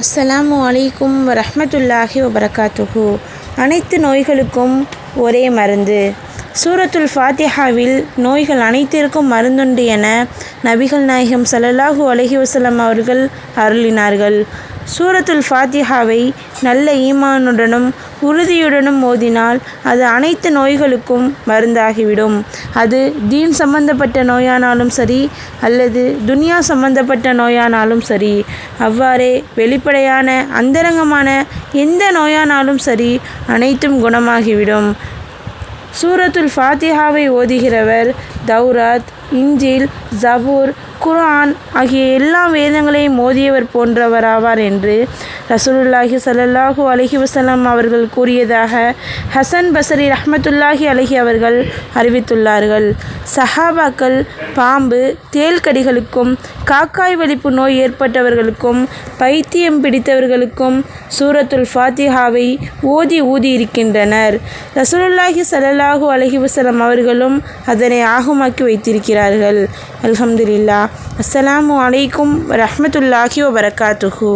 அஸ்ஸலாமு அலைக்கும் வரஹ்மத்துல்லாஹி வபரகாத்துஹு. அனைத்து நோய்களுக்கும் ஒரே மருந்து. சூரத்துல் ஃபாத்திஹாவில் நோய்கள் அனைத்திற்கும் மருந்துண்டு என நபிகள் நாயகம் ஸல்லல்லாஹு அலைஹி வஸல்லம் அவர்கள் அருளினார்கள். சூரத்துல் ஃபாத்திஹாவை நல்ல ஈமானுடனும் உறுதியுடனும் ஓதினால் அது அனைத்து நோய்களுக்கும் மருந்தாகிவிடும். அது தீன் சம்பந்தப்பட்ட நோயானாலும் சரி அல்லது துனியா சம்பந்தப்பட்ட நோயானாலும் சரி, அவ்வாறே வெளிப்படையான அந்தரங்கமான எந்த நோயானாலும் சரி அனைத்தும் குணமாகிவிடும். சூரத்துல் ஃபாத்திஹாவை ஓதுகிறவர் தௌராத், இஞ்சில், ஜபூர், குர்ஆன் ஆகிய எல்லா வேதங்களையும் ஓதியவர் போன்றவராவார் என்று ரசூலுல்லாஹி ஸல்லல்லாஹு அலைஹி வஸல்லம் அவர்கள் கூறியதாக ஹசன் பஸ்ரி ரஹ்மத்துல்லாஹி அலைஹி அவர்கள் அறிவித்துள்ளார்கள். சஹாபாக்கள் பாம்பு, தேள் கடிகளுக்கும் காக்காய் வலிப்பு நோய் ஏற்பட்டவர்களுக்கும் பைத்தியம் பிடித்தவர்களுக்கும் சூரத்துல் ஃபாத்திஹாவை ஊதி இருக்கின்றனர். ரசூலுல்லாஹி ஸல்லல்லாஹு அலைஹி வஸல்லம் அவர்களும் அதனை ஆகமாக்கி வைத்திருக்கிறார்கள். அல்ஹம்துலில்லாஹ். அஸ்ஸலாமு அலைக்கும் வரஹ்மத்துல்லாஹி வபரகாத்துஹு.